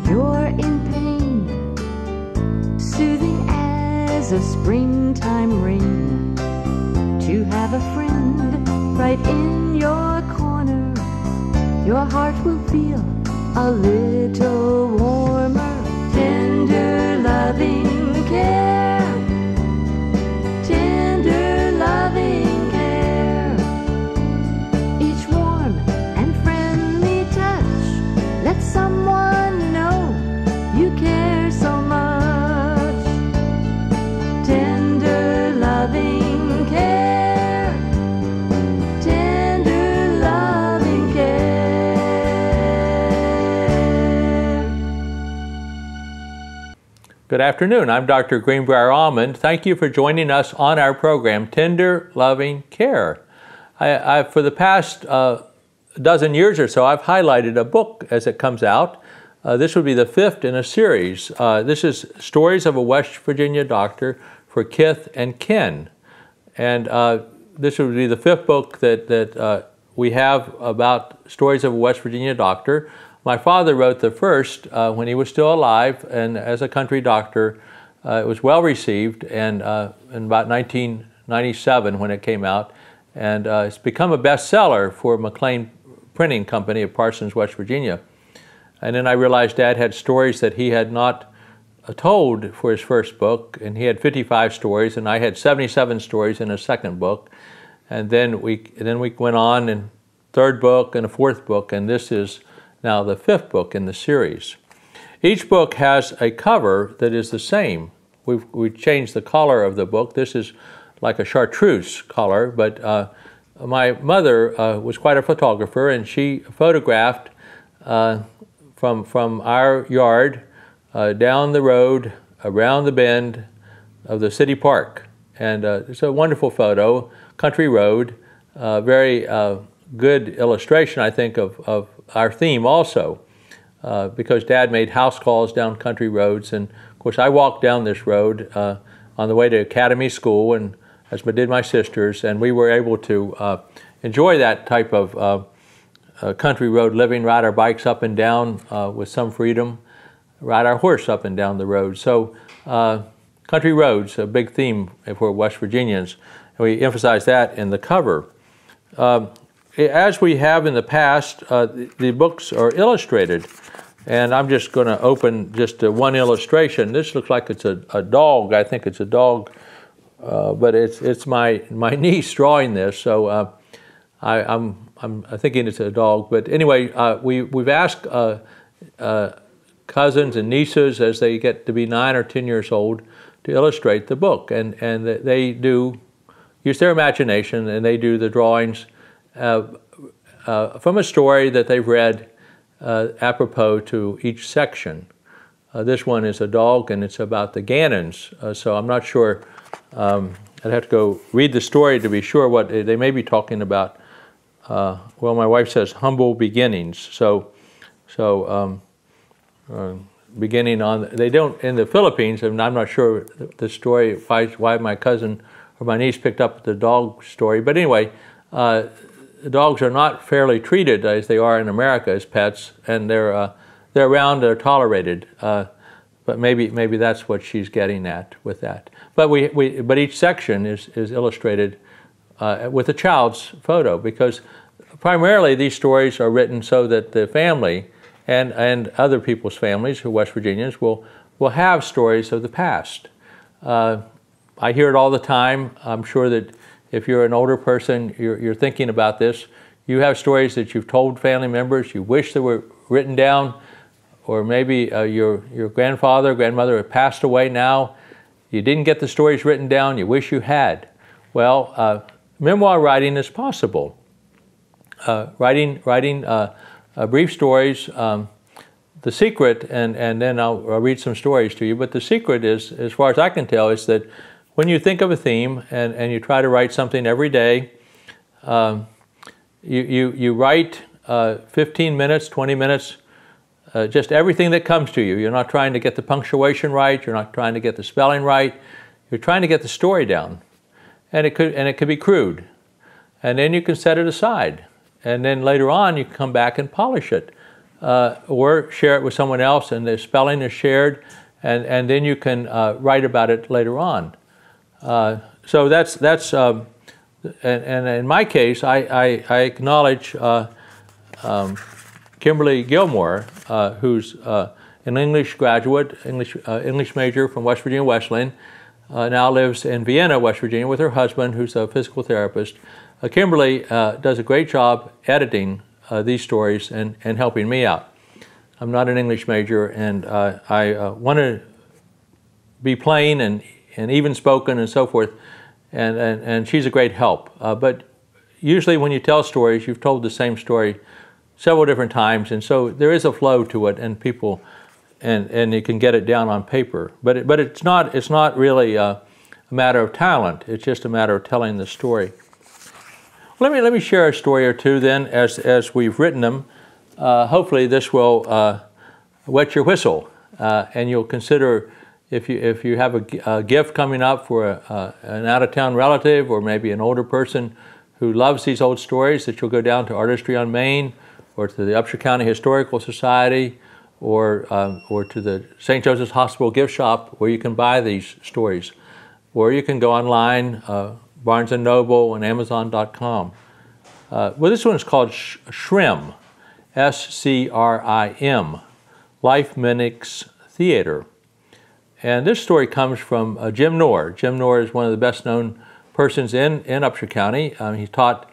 and you're in pain, soothing as a springtime rain, to have a friend right in your corner, your heart will feel a little warmer. Tender loving care, tender loving care, each warm and friendly touch lets someone know you care so much. Tender loving care, tender loving care. Good afternoon. I'm Dr. Greenbrier Almond. Thank you for joining us on our program, Tender Loving Care. For the past dozen years or so, I've highlighted a book as it comes out. This would be the fifth in a series. This is Stories of a West Virginia Doctor for Kith and Kin. And this would be the fifth book that we have about stories of a West Virginia doctor. My father wrote the first when he was still alive, and as a country doctor, it was well received, and in about 1997 when it came out, and it's become a bestseller for McLean Printing Company of Parsons, West Virginia. And then I realized Dad had stories that he had not told for his first book, and he had 55 stories, and I had 77 stories in a second book. And then we went on in third book and a fourth book, and this is now the fifth book in the series. Each book has a cover that is the same. We've changed the color of the book. This is like a chartreuse color, but my mother was quite a photographer, and she photographed from our yard down the road, around the bend of the city park. And it's a wonderful photo, country road, very good illustration, I think, of our theme also, because Dad made house calls down country roads, and of course I walked down this road on the way to Academy School, and as did my sisters, and we were able to enjoy that type of country road living, ride our bikes up and down with some freedom, ride our horse up and down the road. So country roads, a big theme for West Virginians, and we emphasize that in the cover. As we have in the past, the books are illustrated, and I'm just going to open just one illustration. This looks like it's a dog. I think it's a dog, but it's my niece drawing this, so I'm thinking it's a dog. But anyway, we've asked cousins and nieces as they get to be 9 or 10 years old to illustrate the book, and they do use their imagination, and they do the drawings from a story that they've read apropos to each section. This one is a dog, and it's about the Gannons, so I'm not sure. I'd have to go read the story to be sure what they may be talking about. Well, my wife says humble beginnings, so beginning on, they don't, in the Philippines, and I'm not sure the story, why my cousin or my niece picked up the dog story, but anyway, the dogs are not fairly treated as they are in America as pets, and they're around, they're tolerated. But maybe that's what she's getting at with that. But but each section is illustrated with a child's photo, because primarily these stories are written so that the family and other people's families, who West Virginians, will have stories of the past. I hear it all the time. I'm sure that if you're an older person, you're thinking about this. You have stories that you've told family members, you wish they were written down, or maybe your grandfather, grandmother have passed away now. You didn't get the stories written down, you wish you had. Well, memoir writing is possible. Writing brief stories, the secret, and then I'll read some stories to you, but the secret is, as far as I can tell, is that when you think of a theme and you try to write something every day, you write 15 minutes, 20 minutes, just everything that comes to you. You're not trying to get the punctuation right, you're not trying to get the spelling right, you're trying to get the story down. And it could be crude. And then you can set it aside. And then later on you can come back and polish it. or share it with someone else, and the spelling is shared, and then you can write about it later on. So that's and in my case, I acknowledge Kimberly Gilmore, who's an English graduate, English major from West Virginia Wesleyan, now lives in Vienna, West Virginia, with her husband, who's a physical therapist. Kimberly does a great job editing these stories and helping me out. I'm not an English major, and I want to be plain and even spoken and so forth, and she's a great help. But usually when you tell stories, you've told the same story several different times, and so there is a flow to it, and people, and you can get it down on paper. But it's not really a matter of talent. It's just a matter of telling the story. Let me share a story or two then, as we've written them. Hopefully this will wet your whistle, and you'll consider if you have a gift coming up for an out-of-town relative, or maybe an older person who loves these old stories, that you'll go down to Artistry on Main, or to the Upshur County Historical Society, or to the St. Joseph's Hospital gift shop, where you can buy these stories, or you can go online, Barnes & Noble and Amazon.com. Well, this one is called Shrim, S-C-R-I-M, Life Mimics Theater. And this story comes from Jim Knorr. Jim Knorr is one of the best-known persons in Upshur County. He taught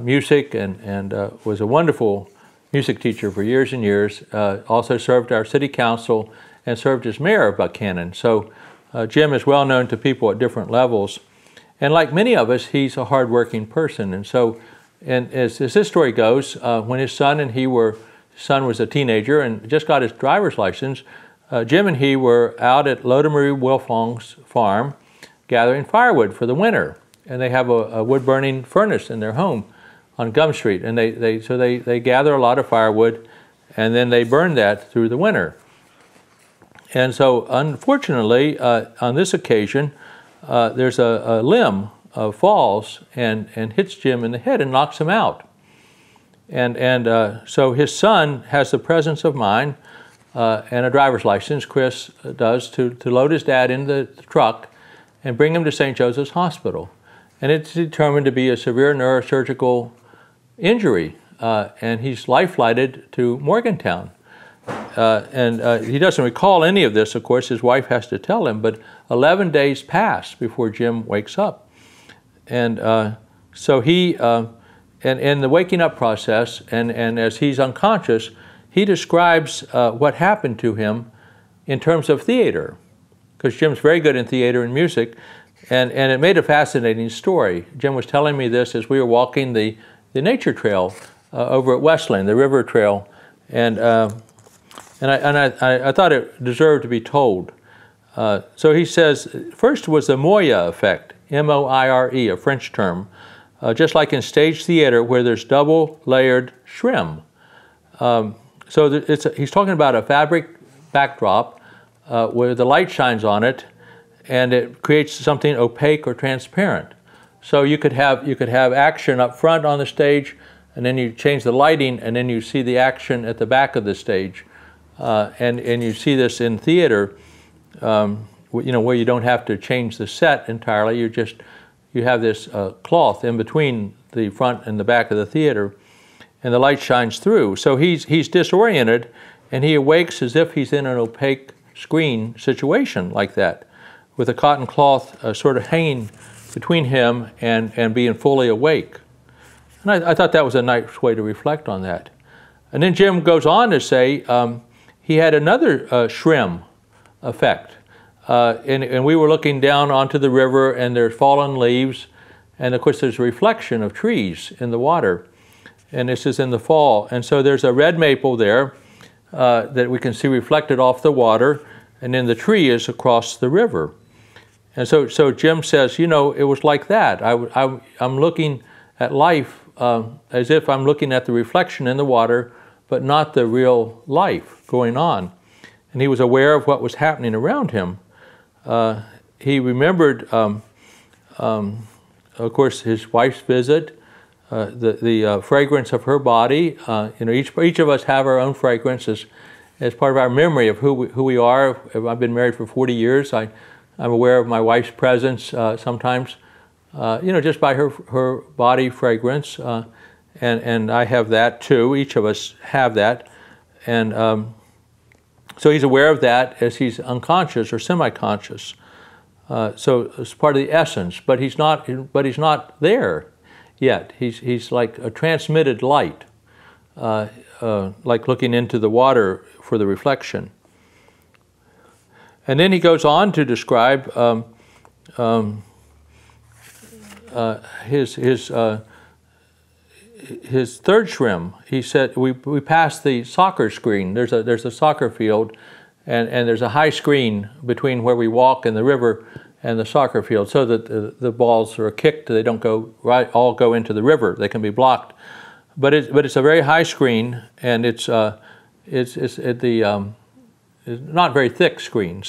music and was a wonderful music teacher for years and years. Also served our city council and served as mayor of Buckhannon. So Jim is well known to people at different levels. And like many of us, he's a hardworking person. And so, as this story goes, when his son was a teenager and just got his driver's license, Jim and he were out at Loda Marie Wilfong's farm gathering firewood for the winter. And they have a wood-burning furnace in their home on Gum Street. And they gather a lot of firewood, and then they burn that through the winter. And so, unfortunately, on this occasion, there's a limb falls and hits Jim in the head and knocks him out. And so his son has the presence of mind and a driver's license, Chris does, to load his dad in the truck and bring him to St. Joseph's Hospital. And it's determined to be a severe neurosurgical injury, and he's life-flighted to Morgantown. He doesn't recall any of this, of course. His wife has to tell him, but 11 days pass before Jim wakes up. And so he, and in the waking up process, and as he's unconscious, he describes what happened to him in terms of theater, because Jim's very good in theater and music, and it made a fascinating story. Jim was telling me this as we were walking the nature trail over at Wesleyan, the river trail, and I thought it deserved to be told. So he says, first was the Moire effect, M-O-I-R-E, a French term, just like in stage theater where there's double-layered shrim. So he's talking about a fabric backdrop where the light shines on it, and it creates something opaque or transparent. So you could have action up front on the stage, and then you change the lighting, and then you see the action at the back of the stage. And you see this in theater, where you don't have to change the set entirely. You have this cloth in between the front and the back of the theater, and the light shines through. So he's disoriented, and he awakes as if he's in an opaque screen situation like that, with a cotton cloth sort of hanging between him and being fully awake. And I thought that was a nice way to reflect on that. And then Jim goes on to say he had another shrim effect. And we were looking down onto the river, and there's fallen leaves, and of course there's a reflection of trees in the water. And this is in the fall. And so there's a red maple there that we can see reflected off the water, and then the tree is across the river. And so Jim says, it was like that. I'm looking at life as if I'm looking at the reflection in the water, but not the real life going on. And he was aware of what was happening around him. He remembered, of course, his wife's visit, the fragrance of her body. Each of us have our own fragrance as part of our memory of who we are. I've been married for 40 years. I'm aware of my wife's presence sometimes, just by her body fragrance, and I have that too. Each of us have that, and so he's aware of that as he's unconscious or semi-conscious. So it's part of the essence, but he's not there yet. He's like a transmitted light, like looking into the water for the reflection. And then he goes on to describe his third shrim. He said we passed the soccer screen. There's a soccer field, and there's a high screen between where we walk and the river and the soccer field, so that the balls are kicked. They don't all go into the river. They can be blocked. But it's a very high screen, and it's not very thick screen.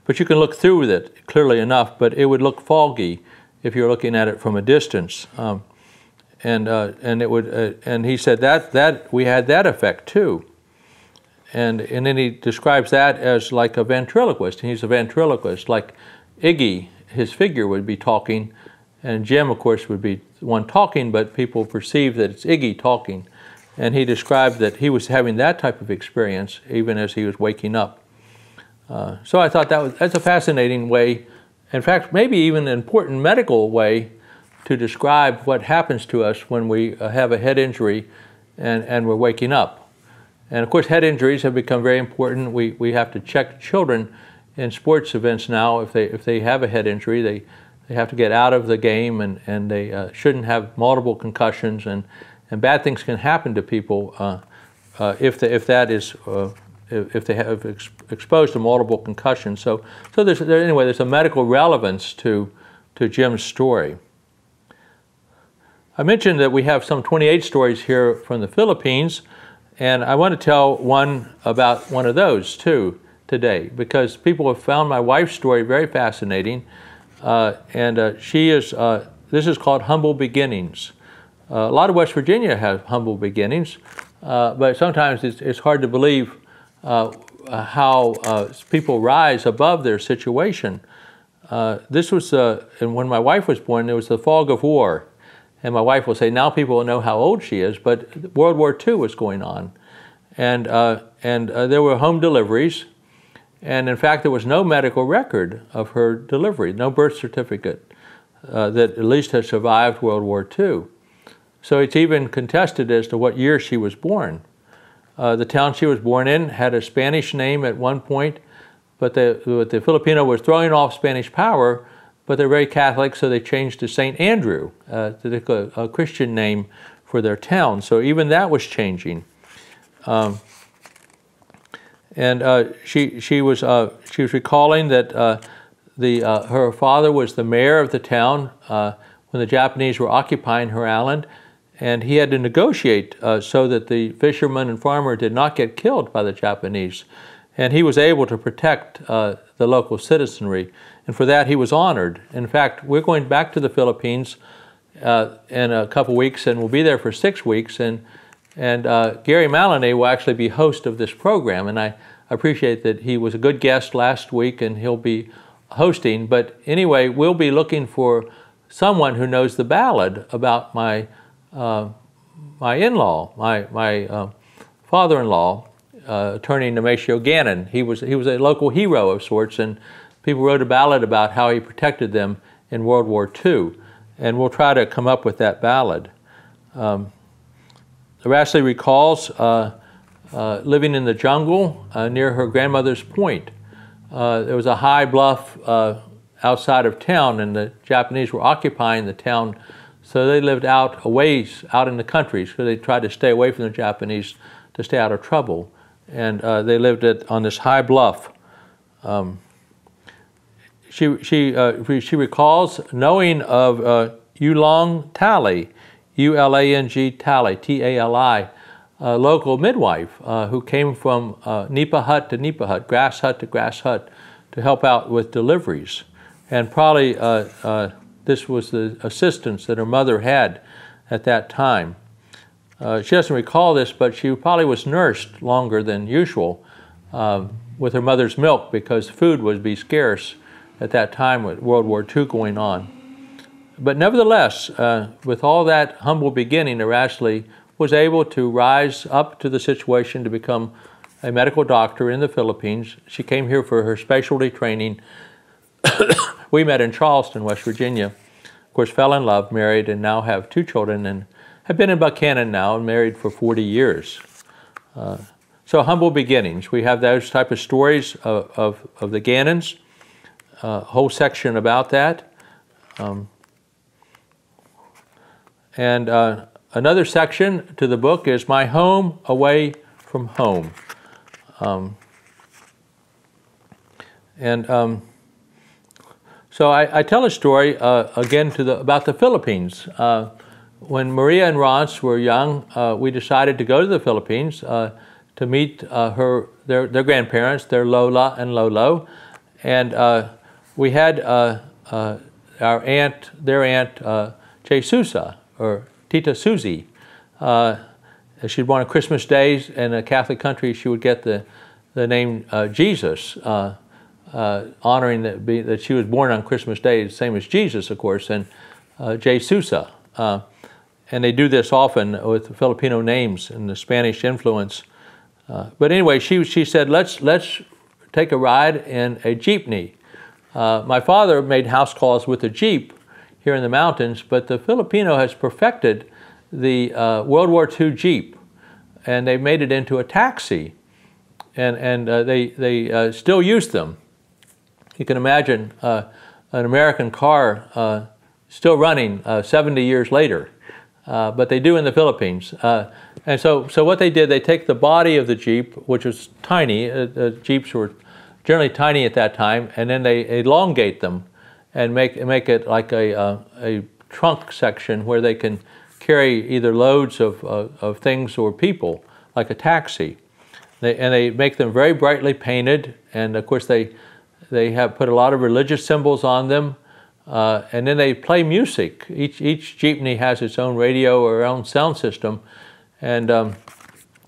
But you can look through with it clearly enough. But it would look foggy if you're looking at it from a distance. And he said that we had that effect too. And then he describes that as like a ventriloquist. He's a ventriloquist, like Iggy, his figure, would be talking, and Jim, of course, would be the one talking, but people perceive that it's Iggy talking. And he described that he was having that type of experience even as he was waking up. So I thought that's a fascinating way, in fact, maybe even an important medical way to describe what happens to us when we have a head injury and we're waking up. And of course, head injuries have become very important. We have to check children in sports events now. If they have a head injury, they have to get out of the game, and they shouldn't have multiple concussions, and bad things can happen to people if they have exposed to multiple concussions. So there's a medical relevance to Jim's story. I mentioned that we have some 28 stories here from the Philippines, and I want to tell one about one of those too today, because people have found my wife's story very fascinating, and this is called Humble Beginnings. A lot of West Virginia have humble beginnings, but sometimes it's hard to believe how people rise above their situation. This was, and when my wife was born, there was the fog of war. And my wife will say, now people will know how old she is, but World War II was going on. And there were home deliveries, and in fact there was no medical record of her delivery, no birth certificate that at least has survived World War II. So it's even contested as to what year she was born. The town she was born in had a Spanish name at one point, but the Filipino was throwing off Spanish power, but they're very Catholic, so they changed to St. Andrew, a Christian name for their town. So even that was changing. She was recalling that her father was the mayor of the town when the Japanese were occupying her island, and he had to negotiate so that the fishermen and farmer did not get killed by the Japanese. And he was able to protect the local citizenry, and for that he was honored. In fact, we're going back to the Philippines in a couple weeks, and we'll be there for 6 weeks, and Gary Maloney will actually be host of this program, and I appreciate that he was a good guest last week and he'll be hosting. But anyway, we'll be looking for someone who knows the ballad about my in-law, my father-in-law, Attorney Nemesio Gannon. He was a local hero of sorts, and people wrote a ballad about how he protected them in World War II, and we'll try to come up with that ballad. Aracely recalls living in the jungle near her grandmother's point. There was a high bluff outside of town, and the Japanese were occupying the town, so they lived out a ways out in the country, so they tried to stay away from the Japanese to stay out of trouble. And they lived on this high bluff. She recalls knowing of Ulang Tali, U-L-A-N-G Tali, T-A-L-I, a local midwife who came from nipa hut to nipa hut, grass hut to grass hut, to help out with deliveries. And probably this was the assistance that her mother had at that time. She doesn't recall this, but she probably was nursed longer than usual with her mother's milk because food would be scarce at that time with World War II going on. But nevertheless, with all that humble beginning, Aracely was able to rise up to the situation to become a medical doctor in the Philippines. She came here for her specialty training. We met in Charleston, West Virginia. Of course, fell in love, married, and now have 2 children, and have been in Buchanan now and married for 40 years. So humble beginnings. We have those type of stories of the Gannons, a whole section about that. And another section to the book is My Home Away from Home. So I tell a story again about the Philippines. When Maria and Ronce were young, we decided to go to the Philippines to meet their grandparents, their Lola and Lolo, and we had their aunt Jesus, or Tita Susie. She'd born on Christmas days in a Catholic country. She would get the name Jesus, honoring that she was born on Christmas Day, same as Jesus, of course, and Jesusa. And they do this often with Filipino names and the Spanish influence. But anyway, she said, let's take a ride in a jeepney. My father made house calls with a jeep here in the mountains, but the Filipino has perfected the World War II jeep, and they made it into a taxi, and they still use them. You can imagine an American car still running 70 years later, but they do in the Philippines. And so what they did, they take the body of the Jeep, which was tiny. Jeeps were generally tiny at that time, and then they elongate them and make it like a trunk section where they can carry either loads of things or people, like a taxi. They make them very brightly painted, and of course they have put a lot of religious symbols on them, and then they play music. Each jeepney has its own radio or own sound system, and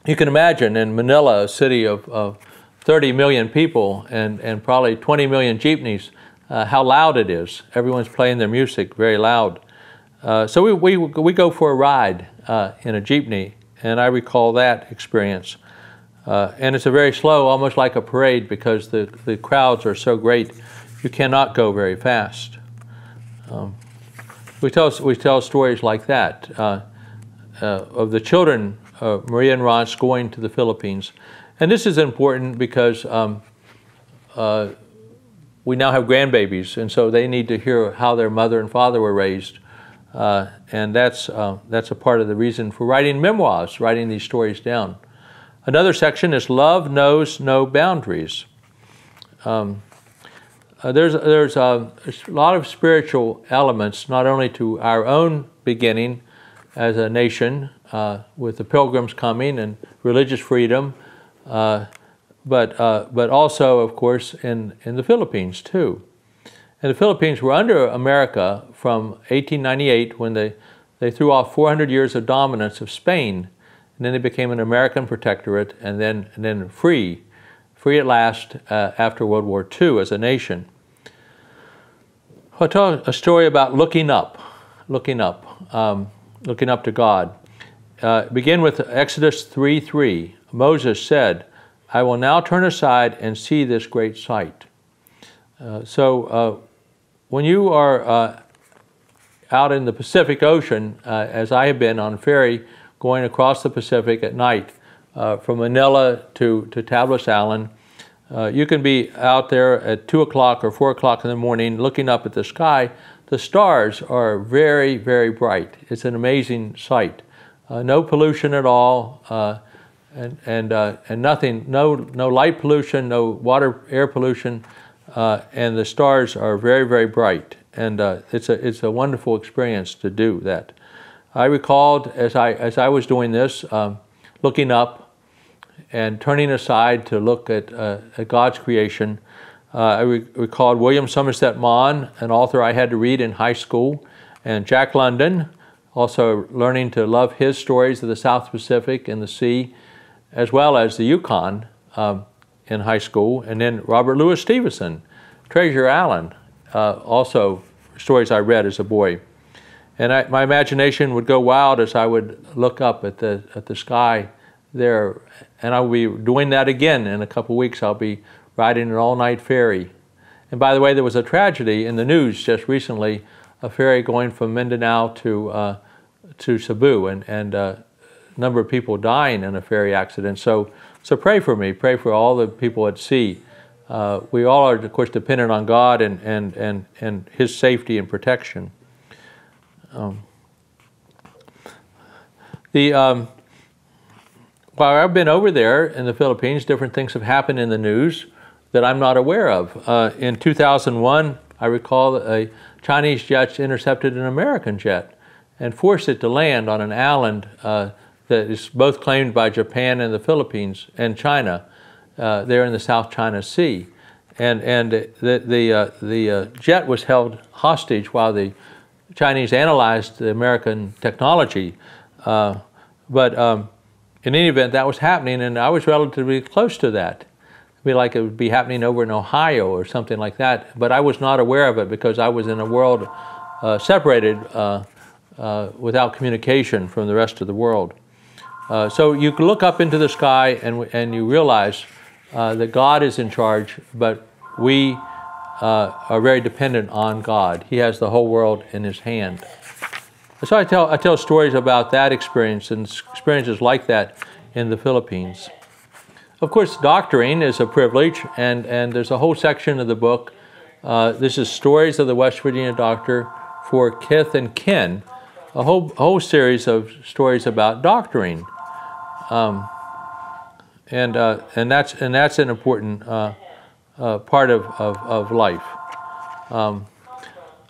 you can imagine in Manila, a city of 30 million people and probably 20 million jeepneys, how loud it is. Everyone's playing their music very loud. So we go for a ride in a jeepney, and I recall that experience. And it's a very slow, almost like a parade, because the crowds are so great, you cannot go very fast. We tell stories like that of the children, Maria and Ronce, going to the Philippines. And this is important because we now have grandbabies, and so they need to hear how their mother and father were raised. And that's a part of the reason for writing memoirs, writing these stories down. Another section is Love Knows No Boundaries. There's a lot of spiritual elements, not only to our own beginning as a nation, with the Pilgrims coming and religious freedom, but also, of course, in the Philippines too. And the Philippines were under America from 1898, when they threw off 400 years of dominance of Spain, and then they became an American protectorate, and then free at last after World War II as a nation. I'll tell a story about looking up to God. Begin with Exodus 3:3. Moses said, "I will now turn aside and see this great sight." So when you are out in the Pacific Ocean, as I have been on a ferry going across the Pacific at night from Manila to Table Island, you can be out there at 2 o'clock or 4 o'clock in the morning looking up at the sky. The stars are very, very bright. It's an amazing sight. No pollution at all, and nothing, no light pollution, no water, air pollution, and the stars are very, very bright. And it's a wonderful experience to do that. I recalled as I was doing this, looking up and turning aside to look at God's creation. I recalled William Somerset Maugham, an author I had to read in high school, and Jack London, also learning to love his stories of the South Pacific and the sea, as well as the Yukon in high school. And then Robert Louis Stevenson, Treasure Island, also stories I read as a boy. And my imagination would go wild as I would look up at the sky there. And I will be doing that again in a couple weeks. I'll be riding an all-night ferry. And by the way, there was a tragedy in the news just recently, a ferry going from Mindanao to Cebu, and a number of people dying in a ferry accident. So pray for me, pray for all the people at sea. We all are, of course, dependent on God and His safety and protection. While I've been over there in the Philippines, different things have happened in the news that I'm not aware of. In 2001, I recall that a Chinese jet intercepted an American jet and forced it to land on an island that is both claimed by Japan and the Philippines and China, there in the South China Sea. And the jet was held hostage while the Chinese analyzed the American technology. But in any event, that was happening, and I was relatively close to that. It'd be like it would be happening over in Ohio or something like that, but I was not aware of it because I was in a world separated without communication from the rest of the world. So you can look up into the sky and you realize that God is in charge, but we are very dependent on God. He has the whole world in His hand. So I tell stories about that experience and experiences like that in the Philippines. Of course, doctoring is a privilege, and there's a whole section of the book. This is Stories of the West Virginia Doctor for Kith and Kin, a whole series of stories about doctoring, and that's an important part of life.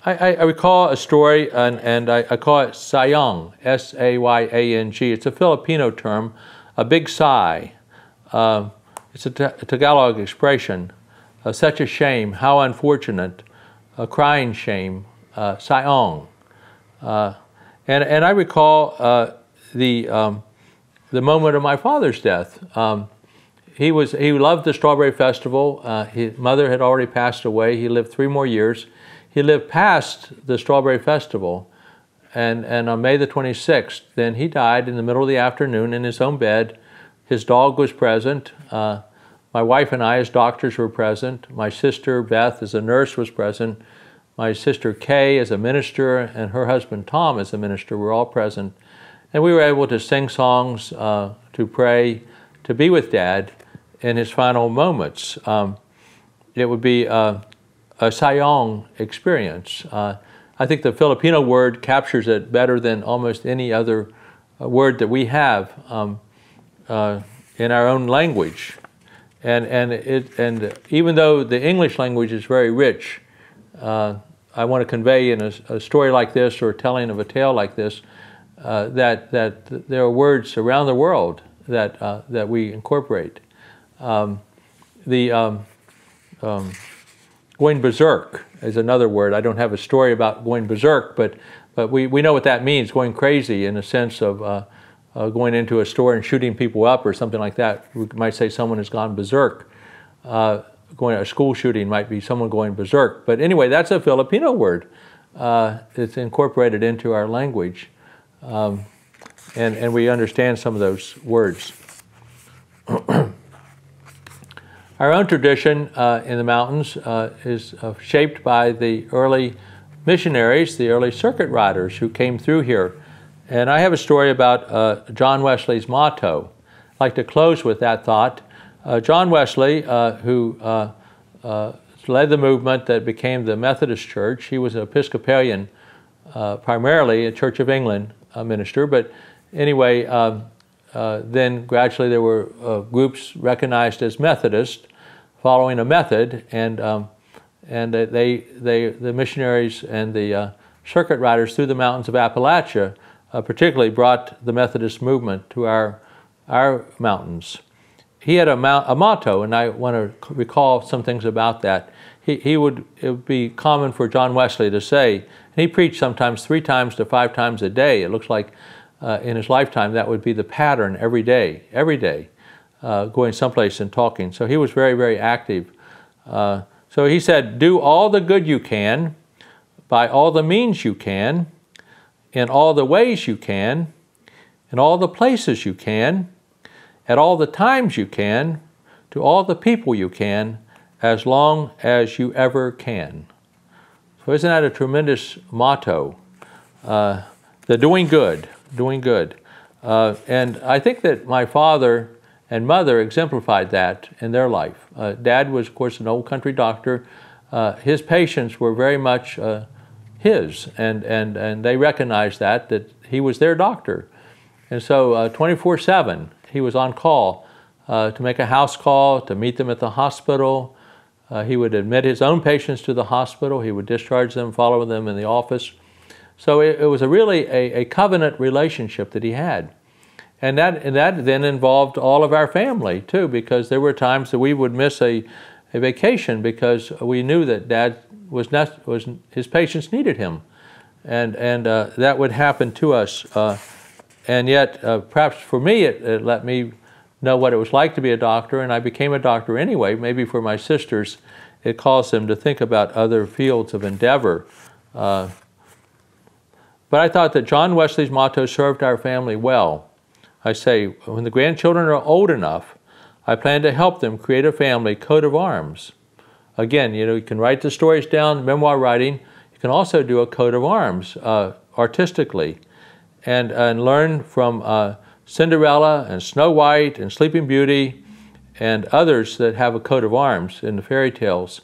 I recall a story, and I call it sayang, S-A-Y-A-N-G. It's a Filipino term, a big sigh. It's a Tagalog expression. Such a shame, how unfortunate, a crying shame, sayang. And I recall the moment of my father's death. He loved the Strawberry Festival. His mother had already passed away. He lived 3 more years. He lived past the Strawberry Festival, and on May the 26th, then he died in the middle of the afternoon in his own bed. His dog was present. My wife and I as doctors were present. My sister Beth as a nurse was present. My sister Kay as a minister and her husband Tom as a minister were all present. And we were able to sing songs, to pray, to be with Dad in his final moments. It would be a sayang experience. I think the Filipino word captures it better than almost any other word that we have in our own language. And even though the English language is very rich, I want to convey in a story like this or telling of a tale like this that there are words around the world that we incorporate. Going berserk is another word. I don't have a story about going berserk, but we know what that means, going crazy in a sense of going into a store and shooting people up or something like that. We might say someone has gone berserk. Going a school shooting might be someone going berserk. But anyway, that's a Filipino word. It's incorporated into our language. And we understand some of those words. Our own tradition in the mountains is shaped by the early missionaries, the early circuit riders who came through here. And I have a story about John Wesley's motto. I'd like to close with that thought. John Wesley, who led the movement that became the Methodist Church, he was an Episcopalian, primarily a Church of England minister, but anyway, then gradually there were groups recognized as Methodist, following a method, and the missionaries and the circuit riders through the mountains of Appalachia particularly brought the Methodist movement to our mountains. He had a motto, and I want to recall some things about that. it would be common for John Wesley to say, and he preached sometimes 3 times to 5 times a day. It looks like in his lifetime that would be the pattern every day, going someplace and talking. So he was very, very active. So he said, do all the good you can, by all the means you can, in all the ways you can, in all the places you can, at all the times you can, to all the people you can, as long as you ever can. So isn't that a tremendous motto? The doing good, doing good. And I think that my father and mother exemplified that in their life. Dad was, of course, an old country doctor. His patients were very much his, and they recognized that he was their doctor. And so 24/7, he was on call to make a house call, to meet them at the hospital. He would admit his own patients to the hospital. He would discharge them, follow them in the office. So it was really a covenant relationship that he had. And that then involved all of our family too, because there were times that we would miss a vacation because we knew that Dad his patients needed him. And that would happen to us. And yet, perhaps for me, it let me know what it was like to be a doctor, and I became a doctor anyway. Maybe for my sisters, it caused them to think about other fields of endeavor. But I thought that John Wesley's motto served our family well. I say, when the grandchildren are old enough, I plan to help them create a family coat of arms. Again, you can write the stories down, memoir writing. You can also do a coat of arms artistically, and learn from Cinderella and Snow White and Sleeping Beauty and others that have a coat of arms in the fairy tales.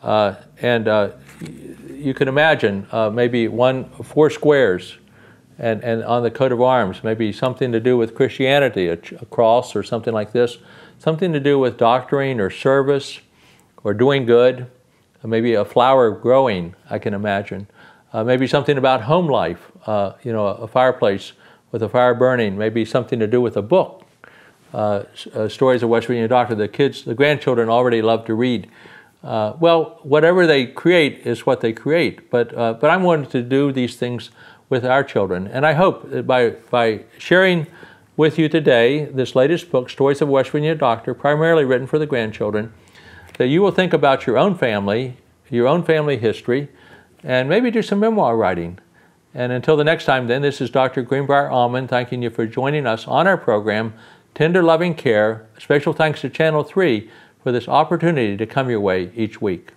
You can imagine maybe 4 squares and on the coat of arms, maybe something to do with Christianity, a cross or something like this, something to do with doctoring or service or doing good, maybe a flower growing, I can imagine. Maybe something about home life, a fireplace with a fire burning, maybe something to do with a book. Stories of West Virginia Doctor, the grandchildren already love to read. Well, whatever they create is what they create, but I'm wanting to do these things with our children. And I hope that by sharing with you today this latest book, Stories of West Virginia Doctor, primarily written for the grandchildren, that you will think about your own family history, and maybe do some memoir writing. And until the next time then, this is Dr. Greenbrier Allman thanking you for joining us on our program, Tender Loving Care. Special thanks to Channel 3 for this opportunity to come your way each week.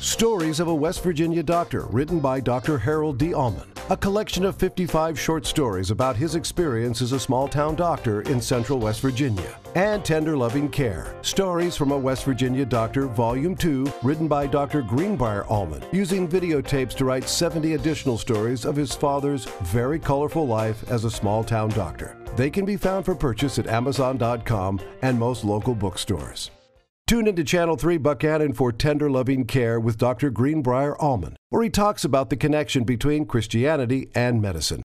Stories of a West Virginia Doctor, written by Dr. Harold D. Allman. A collection of 55 short stories about his experience as a small-town doctor in central West Virginia. And Tender Loving Care, Stories from a West Virginia Doctor, Volume 2, written by Dr. Greenbrier Allman, using videotapes to write 70 additional stories of his father's very colorful life as a small-town doctor. They can be found for purchase at Amazon.com and most local bookstores. Tune into Channel 3 Buckhannon for Tender Loving Care with Dr. Greenbrier Allman, where he talks about the connection between Christianity and medicine.